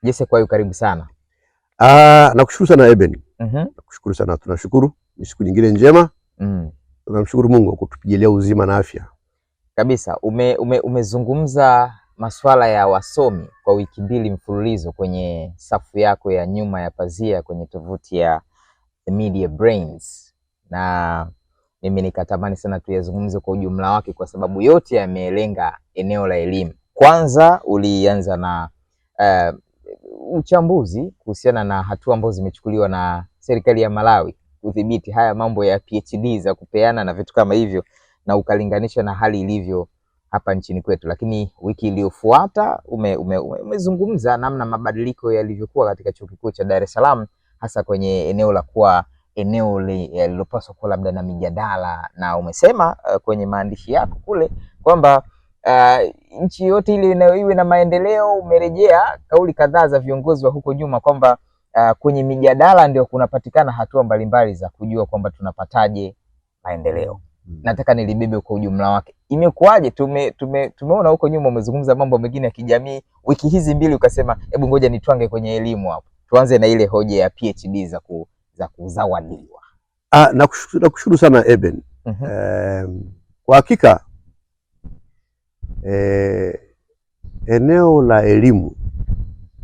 Jesse Kwayu, karibu sana. Nakushukuru sana Eben. Nakushukuru sana, tunashukuru. Ni siku nyingine njema. Tunamshukuru Mungu kwa kutupigilia uzima na afya. Kabisa. Umezungumza masuala ya wasomi kwa wiki mbili mfululizo kwenye safu yako ya nyuma ya pazia kwenye tovuti ya The Media Brains, na mimi nikatamani sana tuyazungumze kwa ujumla wake kwa sababu yote yamelenga eneo la elimu. Kwanza ulianza na uchambuzi kuhusiana na hatua ambazo zimechukuliwa na serikali ya Malawi kudhibiti haya mambo ya PhD za kupeana na vitu kama hivyo, na ukalinganisha na hali ilivyo hapa nchini kwetu. Lakini wiki iliyofuata umezungumza namna mabadiliko yalivyokuwa katika Chuo Kikuu cha Dar es Salaam, hasa kwenye eneo la kuwa eneo lililopaswa kuwa labda na mijadala, na umesema kwenye maandishi yako kule kwamba nchi yote ile iwe na maendeleo. Umerejea kauli kadhaa za viongozi wa huko nyuma kwamba kwenye mijadala ndio kunapatikana hatua mbalimbali za kujua kwamba tunapataje maendeleo. Nataka nilibebe kwa ujumla wake. Imekuwaje? Tumeona huko nyuma umezungumza mambo mengine ya kijamii, wiki hizi mbili ukasema hebu ngoja nitwange kwenye elimu hapo. Tuanze na ile hoja ya PhD za kuzawadiwa. Nakushukuru sana Eben. Kwa hakika eneo la elimu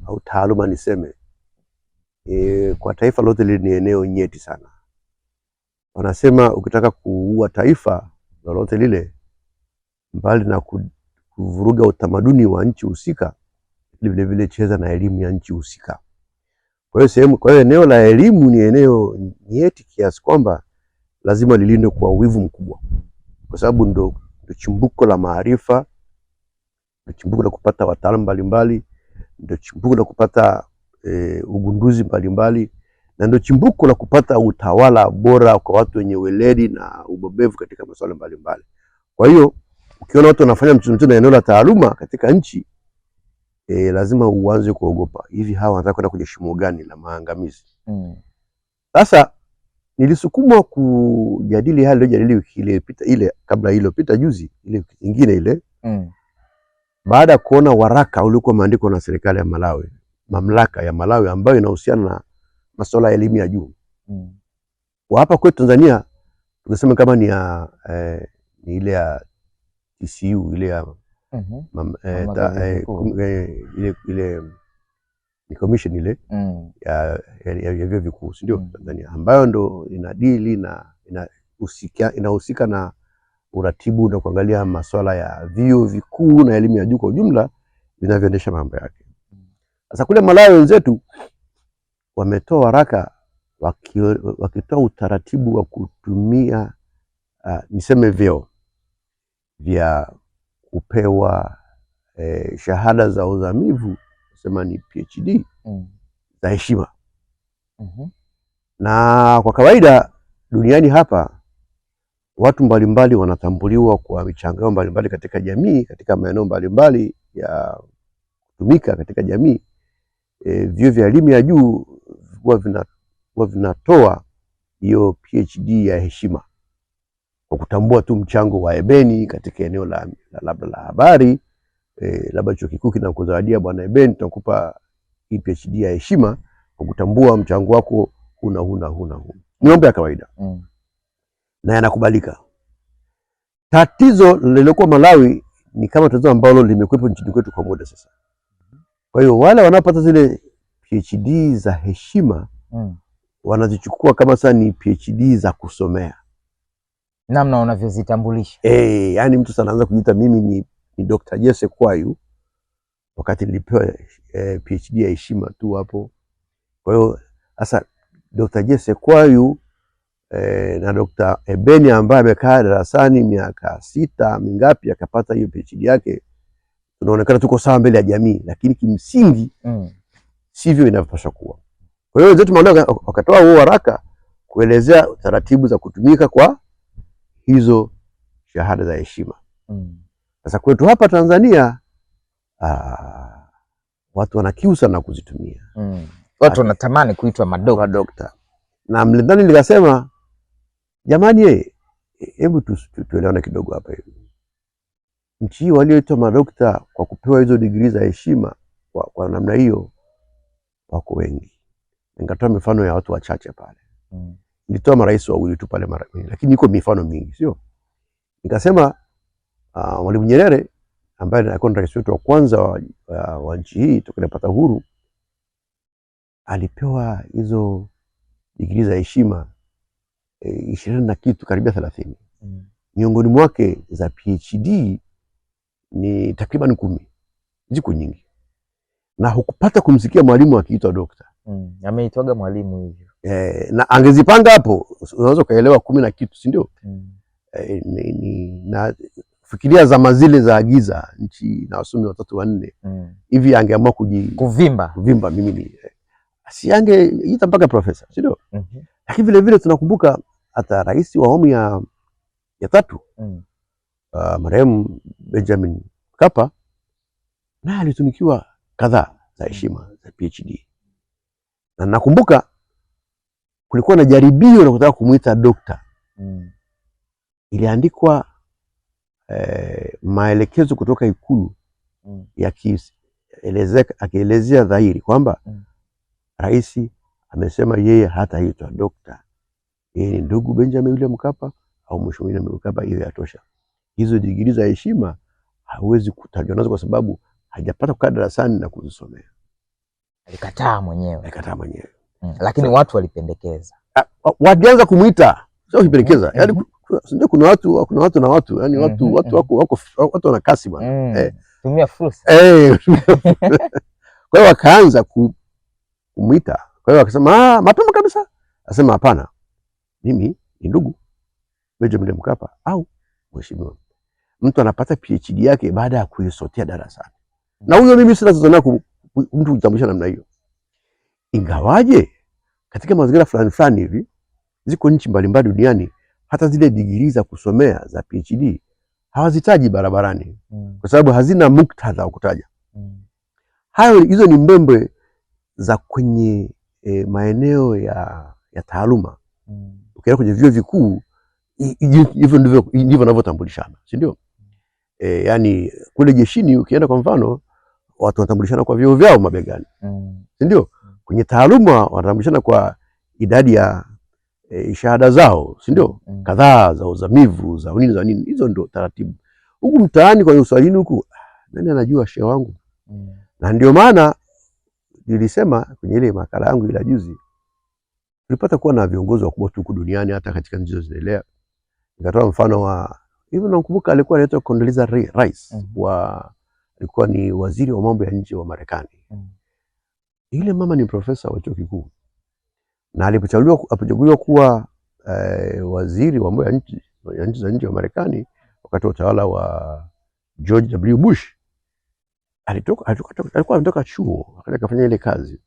au taaluma niseme, kwa taifa lote ni eneo nyeti sana. Wanasema ukitaka kuua taifa lolote lile, mbali na kuvuruga utamaduni wa nchi husika, vile vile cheza na elimu ya nchi husika. Kwa hiyo eneo la elimu ni eneo nyeti kiasi kwamba lazima lilindwe kwa wivu mkubwa, kwa sababu ndo chimbuko la maarifa, ndo chimbuko la kupata wataalamu mbalimbali, ndo chimbuko la kupata ugunduzi mbalimbali, na ndo chimbuko la kupata utawala bora kwa watu wenye weledi na ubobevu katika masuala mbalimbali. Kwa hiyo ukiona watu wanafanya mchezo na eneo la taaluma katika nchi, lazima uanze kuogopa, hivi hawa wanataka kwenda kwenye shimo gani la maangamizi? Sasa nilisukumwa kujadili hali iliyojadili wiki iliyopita, ile kabla iliyopita juzi, ile nyingine ile, baada ya kuona waraka uliokuwa umeandikwa na serikali ya Malawi, mamlaka ya Malawi ambayo inahusiana na masuala ya elimu ya juu. Kwa hapa kwetu Tanzania tunasema kama ni ile ya TCU, ile ya ile ni commission ile ya vyuo vikuu, ndio Tanzania, ambayo ndo inadili na inahusika na uratibu na kuangalia masuala ya vyuo vikuu na elimu ya juu kwa ujumla vinavyoendesha mambo yake. Sasa kule Malawi wenzetu wametoa waraka wakitoa utaratibu wa kutumia niseme vyeo vya kupewa shahada za uzamivu, sema ni PhD za heshima. Na kwa kawaida duniani hapa watu mbalimbali wanatambuliwa kwa michango mbalimbali katika jamii, katika maeneo mbalimbali ya kutumika katika jamii. Vyuo vya elimu ya juu huwa vinatoa hiyo PhD ya heshima kwa kutambua tu mchango wa Ebeni katika eneo la labda la habari. Labda chuo kikuu kinakuzawadia, bwana Ebeni, tutakupa hii PhD ya heshima kwa kutambua mchango wako huna. Ni mambo ya kawaida na yanakubalika. Tatizo lililokuwa Malawi ni kama tatizo ambalo limekuwepo nchini kwetu kwa muda sasa. Kwa hiyo wale wanapata zile PhD za heshima wanazichukua kama sasa ni PhD za kusomea, namna unavyozitambulisha. Yani mtu sana anaanza kujiita mimi ni Dr. Jesse Kwayu wakati nilipewa PhD ya heshima tu hapo. Kwa hiyo sasa Dr. Jesse Kwayu na Dr. Ebeni ambaye amekaa darasani miaka 6 mingapi akapata hiyo PhD yake, tunaonekana tuko sawa mbele ya jamii, lakini kimsingi sivyo inavyopaswa kuwa. Kwa hiyo wenzetu wakatoa huo waraka kuelezea taratibu za kutumika kwa hizo shahada za heshima. Sasa kwetu hapa Tanzania watu wanakiusa na kuzitumia. Watu wanatamani kuitwa madokta. Na mlindani nikasema, jamani, hebu tuelewane kidogo hapa hivi. Nchi walioitwa madokta kwa kupewa hizo degree za heshima kwa namna hiyo wako wengi. Nikatoa mifano ya watu wachache pale. Nilitoa marais wawili tu pale mara nyingi, lakini iko mifano mingi, sio? Nikasema Mwalimu Nyerere ambaye alikuwa rais wetu wa kwanza wa nchi hii tukapata uhuru, alipewa hizo digrii za heshima 20 na kitu, karibia 30. Miongoni mwake za PhD ni takriban 10. Ziko nyingi. Na hukupata kumsikia mwalimu akiitwa dokta. Ameitwaga mwalimu hivyo. Na angezipanga hapo unaweza kaelewa 10 na kitu, si ndio? Na fikiria zama zile za giza, nchi na wasomi watatu wanne. Hivi angeamua kuvimba mimi ni asiangeita mpaka profesa, si ndio? Lakini vile vile tunakumbuka hata rais wa awamu ya 3 marehemu Benjamin Mkapa naye alitunikiwa kadhaa za heshima za PhD. Na nakumbuka kulikuwa na jaribio la kutaka kumuita dokta. Iliandikwa maelekezo kutoka Ikulu akielezea dhahiri kwamba rais amesema yeye hataitwa dokta. Yeye ni ndugu Benjamin William Mkapa au Mheshimiwa William Mkapa, hiyo yatosha. Hizo digrii za heshima hawezi kutajwa nazo kwa sababu hajapata kukaa darasani na kuzisomea. Alikataa mwenyewe. Lakini watu walipendekeza. Walianza kumuita, sio kupendekeza. Yaani sio kuna watu na watu, yani watu wako wana kasi bwana. Tumia fursa. Kwa hiyo wakaanza kumuita. Kwa hiyo akasema mapema kabisa. Akasema hapana. Mimi ni ndugu Benjamin Mkapa au mheshimiwa. Mtu anapata PhD yake baada ya kuisotea darasani. Na huyo mimi sina tatizo naye mtu kujitambulisha namna hiyo. Ingawaje katika mazingira fulani hivi ziko nchi mbalimbali duniani hata zile digrii za kusomea za PhD hawazitaji barabarani kwa sababu hazina muktadha wa kutaja. Hizo ni mbembe za kwenye maeneo ya taaluma. Ukienda kwenye vyuo vikuu hivyo ndivyo wanavyotambulishana, si ndio? Yani kule jeshini ukienda kwa mfano watu wanatambulishana kwa vyeo vyao mabegani. Si ndio? Kwenye taaluma wanatambulishana kwa idadi ya shahada zao, si ndio? Kadhaa za uzamivu, za nini. Hizo ndio taratibu. Huku mtaani kwa Uswahilini huku nani anajua shehe wangu? Na ndio maana nilisema kwenye ile makala yangu ile juzi tulipata kuwa na viongozi wakubwa tu duniani hata katika nchi zinazoendelea. Nikatoa mfano wa hivi, nakumbuka alikuwa anaitwa Condoleezza Rice alikuwa ni waziri wa mambo ya nje wa Marekani. Ile mama ni profesa wa chuo kikuu. Na alipochaguliwa kuwa waziri wa mambo ya nchi za nje wa Marekani wakati wa utawala wa George W. Bush, alikuwa anatoka chuo akaja kufanya ile kazi,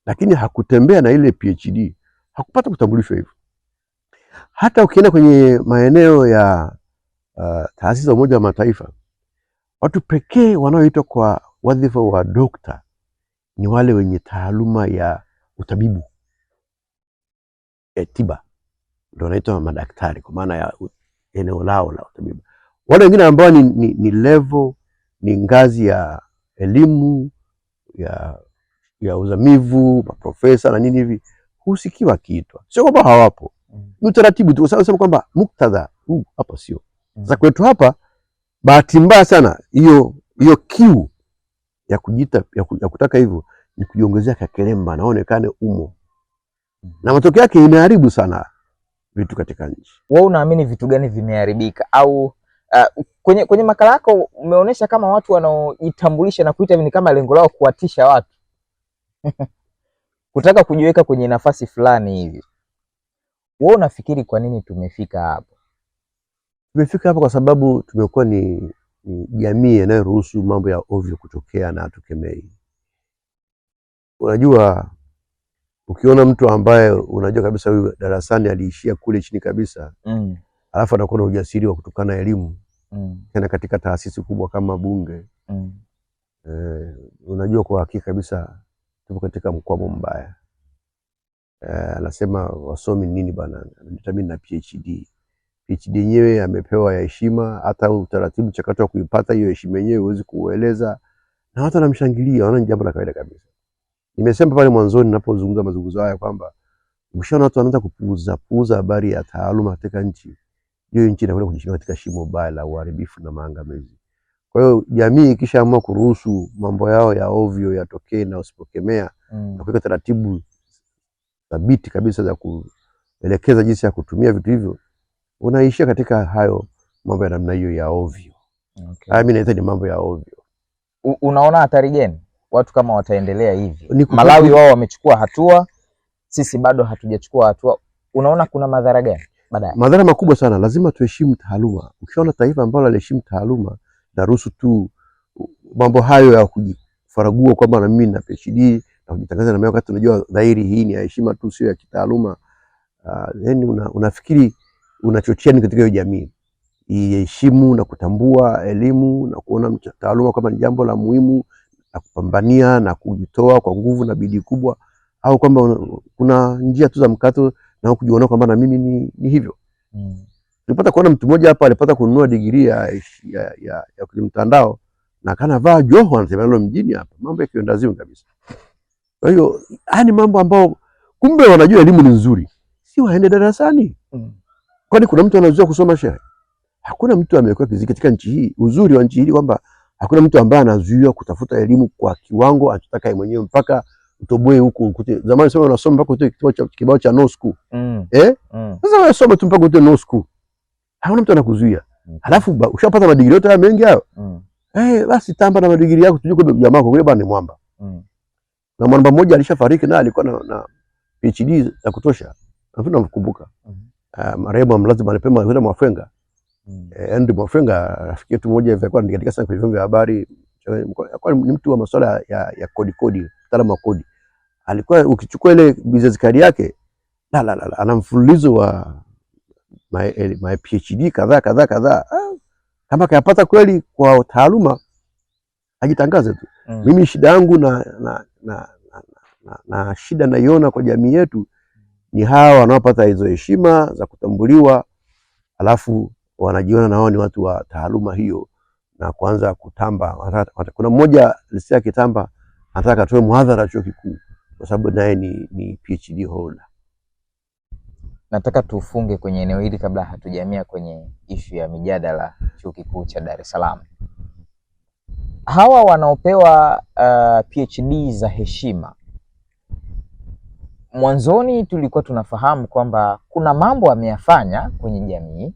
lakini hakutembea na ile PhD, hakupata kutambulishwa hivyo. Hata ukienda kwenye maeneo ya taasisi za Umoja wa Mataifa, watu pekee wanaoitwa kwa wadhifa wa dokta ni wale wenye taaluma ya utabibu, tiba, ndio wanaitwa madaktari kwa maana ya eneo lao la utabibu. Wale wengine ambao ni level, ni ngazi ya elimu ya uzamivu, profesa na nini hivi, husikiwa kiitwa. Sio kwamba hawapo. Ni utaratibu tu, kwa sababu kwamba muktadha huu hapa sio. Sasa kwetu hapa bahati mbaya sana hiyo kiu ya kujita ya kutaka hivyo ni kujiongezea kakelemba naonekane umo. Na matokeo yake imeharibu sana vitu katika nchi. Wewe unaamini vitu gani vimeharibika? Au kwenye makala yako umeonyesha kama watu wanaojitambulisha na kuita ni kama lengo lao kuwatisha watu. Kutaka kujiweka kwenye nafasi fulani hivi. Wewe unafikiri kwa nini tumefika hapo? Tumefika hapo kwa sababu tumekuwa ni jamii inayoruhusu mambo ya ovyo kutokea na hatukemei. Unajua, ukiona mtu ambaye unajua kabisa huyu darasani aliishia kule chini kabisa, alafu anakuwa na ujasiri wa kutukana elimu tena katika taasisi kubwa kama bunge, unajua kwa hakika kabisa tupo katika mkwamo mbaya. Anasema wasomi nini bana, mimi na PhD. PhD yenyewe amepewa ya heshima, hata utaratibu chakato wa kuipata hiyo heshima yenyewe huwezi kueleza, na watu wanamshangilia, wanaona jambo la kawaida kabisa. Nimesema pale mwanzoni ninapozungumza mazungumzo haya kwamba ukishaona watu wanaanza kupuuza habari ya taaluma katika nchi, hiyo nchi inakwenda kujishika katika shimo baya la uharibifu na maangamizi. Kwa hiyo jamii ikishaamua kuruhusu mambo yao ya ovyo yatokee na usipokemea na kuweka taratibu thabiti kabisa za kuelekeza jinsi ya kutumia vitu hivyo, unaishia katika hayo mambo ya namna hiyo ya ovyo. Okay. Mimi naita ni mambo ya ovyo. Unaona hatari gani watu kama wataendelea hivi? Malawi wao wamechukua hatua, sisi bado hatujachukua hatua. Unaona kuna madhara gani baadaye? Madhara makubwa sana. Lazima tuheshimu taaluma. Ukiona taifa ambalo haliheshimu taaluma na ruhusu tu mambo hayo ya kujifaragua kwamba na mimi na PhD na kujitangaza na mimi, wakati unajua dhahiri hii ni heshima tu, sio ya kitaaluma, yani unafikiri unachochea ni katika hiyo jamii iheshimu na kutambua elimu na kuona taaluma kama ni jambo la muhimu na kupambania na kujitoa kwa nguvu na bidii kubwa, au kwamba kuna njia tu za mkato na kujiona kwamba na mimi ni hivyo. Nilipata kuona mtu mmoja hapa alipata kununua degree ya kwenye mtandao na kana vaa joho anatembea nalo mjini hapa, mambo ya kiendazimu kabisa. Kwa hiyo haya ni mambo ambao kumbe wanajua elimu ni nzuri, si waende darasani. Kwani kuna mtu anazuia kusoma shehe? Hakuna mtu amekuwa kiziki katika nchi hii. Uzuri wa nchi hii kwamba hakuna mtu ambaye anazuia kutafuta elimu kwa kiwango anachotaka yeye mwenyewe mpaka utoboe huko ukute. Zamani sema unasoma mpaka utoe kibao cha no school. Sasa wewe soma tu mpaka utoe no school. Hakuna mtu anakuzuia. Halafu ushapata madigiri yote haya mengi hayo. Basi tamba na madigiri yako, tujue kwa jamaa kwa kule bwana ni mwamba. Na mwamba mmoja alishafariki na alikuwa na PhD za kutosha. Nafikiri nakumbuka. Marehemu Mlazi Malipema alikuwa Mwafenga. Andrew Mwafenga rafiki yetu mmoja alikuwa anaandika sana kwenye vyombo vya habari. Alikuwa ni mtu wa masuala ya kodi, mtaalamu wa kodi. Alikuwa ukichukua ile business card yake, ana mfululizo wa my PhD kadhaa. Kama kayapata kweli kwa taaluma ajitangaze tu. Mimi shida yangu na shida naiona kwa jamii yetu ni hawa wanaopata hizo heshima za kutambuliwa, alafu wanajiona na wao ni watu wa taaluma hiyo na kuanza kutamba. Kuna mmoja lisia kitamba anataka atoe muhadhara chuo kikuu kwa sababu naye ni PhD holder. Nataka tufunge kwenye eneo hili kabla hatujamia kwenye ishu ya mijadala chuo kikuu cha Dar es Salaam. Hawa wanaopewa PhD za heshima, mwanzoni tulikuwa tunafahamu kwamba kuna mambo ameyafanya kwenye jamii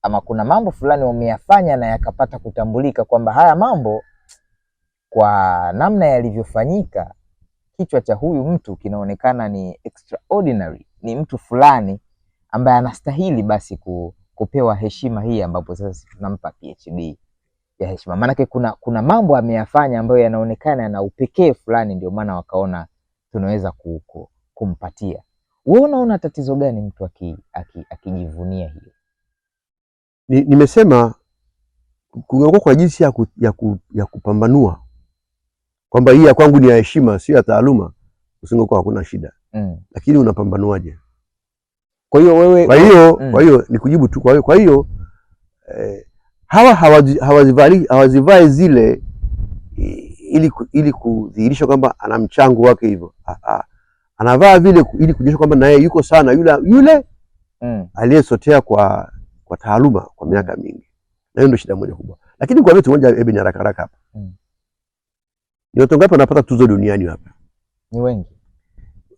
ama kuna mambo fulani wameyafanya na yakapata kutambulika kwamba haya mambo kwa namna yalivyofanyika, kichwa cha huyu mtu kinaonekana ni extraordinary, ni mtu fulani ambaye anastahili basi kupewa heshima hii, ambapo sasa tunampa PhD ya heshima. Maanake kuna mambo ameyafanya ambayo yanaonekana na upekee fulani, ndio maana wakaona tunaweza kumpatia. Wewe unaona tatizo gani mtu akijivunia hiyo? Nimesema kungekuwa kwa jinsi ya kupambanua kwamba hii ya kwangu ni ya heshima, sio ya taaluma, usingekuwa hakuna shida. Lakini unapambanuaje? Kwa hiyo wewe, kwa hiyo nikujibu tu. Kwa hiyo hawa hawazivai zile ili kudhihirisha kwamba ana mchango wake hivyo. Anavaa vile ili kuonyesha kwamba naye yuko sana yule aliyesotea kwa taaluma kwa miaka mingi. Na hiyo ndio shida moja kubwa. Lakini kwa vitu moja hebu ni haraka hapa. Ni watu ngapi wanapata tuzo duniani hapa? Ni wengi.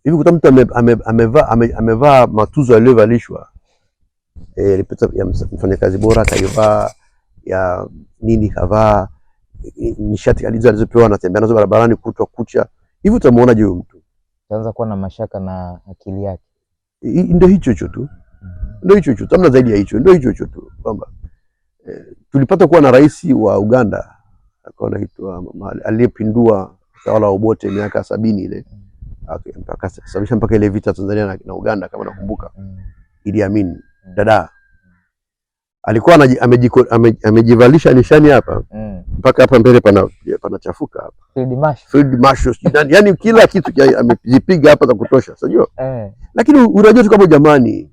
Hivi kuta mtu amevaa matuzo aliyovalishwa, alipata ya mfanyakazi bora, kaivaa ya nini, kavaa nishati alizopewa, anatembea nazo barabarani kutwa kucha. Hivi utamuona je huyo mtu? Utaanza kuwa na mashaka na akili yake. Ndio hicho tu. Ndio hicho tu. Tamna zaidi ya hicho. Ndio hicho tu. Kwamba tulipata kuwa na rais wa Uganda akaona kitu aliyepindua utawala wa Obote miaka 70 ile. Mpaka sababisha mpaka ile vita Tanzania na Uganda kama nakumbuka. Idi Amin dada alikuwa amejivalisha nishani hapa mpaka hapa mbele panachafuka hapa. Field Marshal yani kila kitu amejipiga hapa za kutosha, unajua. Lakini unajua tu kama jamani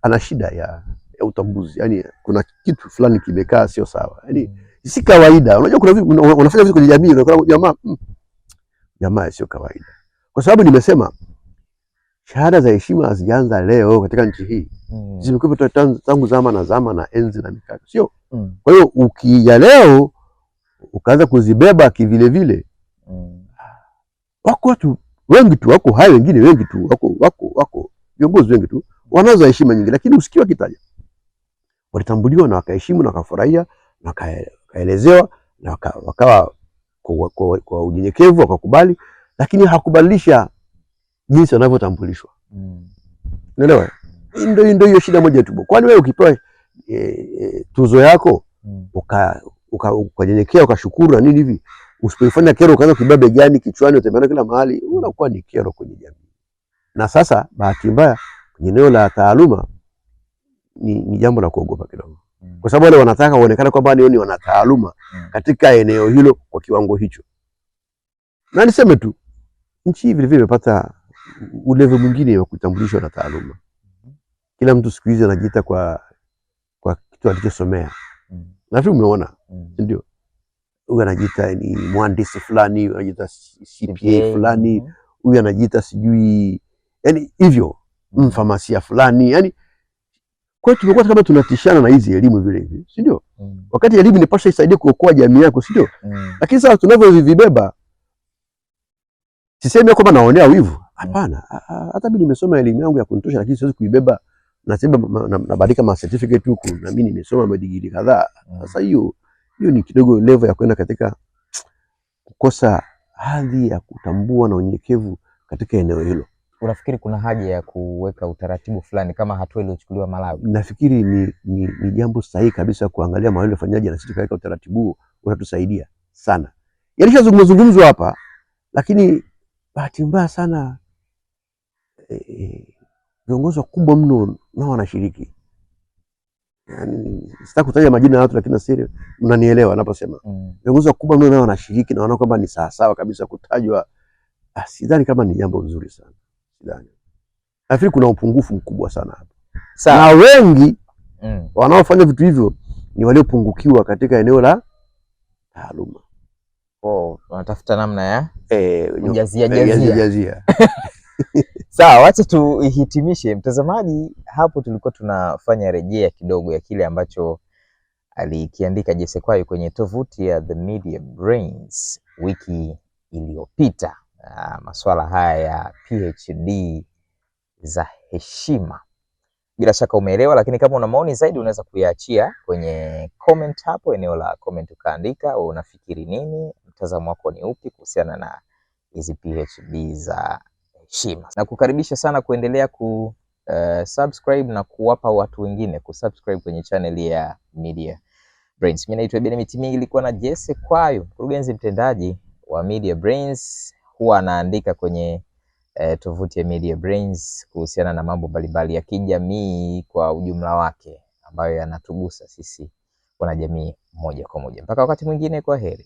ana shida ya utambuzi, yani kuna kitu fulani kimekaa sio sawa, yani si kawaida. Unajua kuna vitu unafanya vitu kwenye jamii unakuwa jamaa sio kawaida. kwa sababu nimesema shahada za heshima hazijaanza leo katika nchi hii. Zimekuwa tangu zama na enzi na mikaka, sio? Kwa hiyo ukija leo ukaanza kuzibeba kivile vile, wako watu wengi tu, wako hai wengine wengi tu, wako viongozi wengi tu wanazo heshima nyingi, lakini usikiwa kitaja walitambuliwa na wakaheshimu na wakafurahia na wakaelezewa na wakawa kwa unyenyekevu wakakubali, lakini hakubadilisha jinsi wanavyotambulishwa. Unaelewa? Ndio hiyo shida moja tu. Kwani wewe ukipewa tuzo yako ukanyenyekea ukashukuru na nini hivi, usipoifanya kero ukaanza kubeba begani kichwani utembea kila mahali, unakuwa ni kero kwenye jamii. Na sasa bahati mbaya kwenye eneo la taaluma ni jambo la kuogopa kidogo. Kwa sababu wale wanataka waonekane kwamba ni wana taaluma katika eneo hilo kwa kiwango hicho. Na niseme tu nchi hii vile vile imepata ulevo mwingine wa kutambulishwa na taaluma. Kila mtu siku hizi anajiita kwa kitu alichosomea. Nafikiri umeona, ndio. Huyu anajiita ni mhandisi fulani, anajiita CPA fulani, huyu anajiita sijui, yani hivyo, mfamasia fulani, yani kwa hiyo tumekuwa kama tunatishana na hizi elimu vile hivi, si ndio? Wakati elimu inapaswa isaidie kuokoa jamii yako, si ndio? Lakini sasa tunavyovibeba, sisemi kwamba naonea wivu, hapana. Hata mimi nimesoma elimu yangu ya kunitosha, lakini siwezi kuibeba nasema nabadilika ma certificate huku na mimi nimesoma madigiri kadhaa. Sasa hiyo ni kidogo level ya kwenda katika kukosa hadhi ya kutambua na unyenyekevu katika eneo hilo. Unafikiri kuna haja ya kuweka utaratibu fulani kama hatua iliyochukuliwa Malawi? Nafikiri ni jambo sahihi kabisa kuangalia Malawi wafanyaje, na sisi tukaweka utaratibu unatusaidia sana. Yalishazungumzwa hapa, lakini bahati mbaya sana viongozi wakubwa mno nao wanashiriki. Yani sitaki kutaja majina ya watu, lakini siri mnanielewa ninaposema. Viongozi wakubwa mno nao wanashiriki na wanaona kwamba ni sawa kabisa kutajwa. Sidhani kama ni jambo nzuri sana. Sidhani. Nafikiri kuna upungufu mkubwa sana hapa. Na wengi wanaofanya vitu hivyo ni waliopungukiwa katika eneo la taaluma. Wanatafuta namna ya kujazia. Sawa, wacha tuhitimishe. Mtazamaji, hapo tulikuwa tunafanya rejea kidogo ya kile ambacho alikiandika Jesse Kwayo kwenye tovuti ya The Media Brains wiki iliyopita. Masuala haya ya PhD za heshima. Bila shaka umeelewa, lakini kama una maoni zaidi unaweza kuyaachia kwenye comment hapo, eneo la comment ukaandika unafikiri nini, mtazamo wako ni upi kuhusiana na hizi PhD za heshima. Na kukaribisha sana kuendelea subscribe na kuwapa watu wengine kusubscribe kwenye channel ya Media Brains. Mimi naitwa Benjamin Timingi, nilikuwa na Jesse Kwayo, mkurugenzi mtendaji wa Media Brains. Huwa anaandika kwenye tovuti ya Media Brains kuhusiana na mambo mbalimbali ya kijamii kwa ujumla wake ambayo yanatugusa sisi wanajamii moja kwa moja. Mpaka wakati mwingine, kwa heri.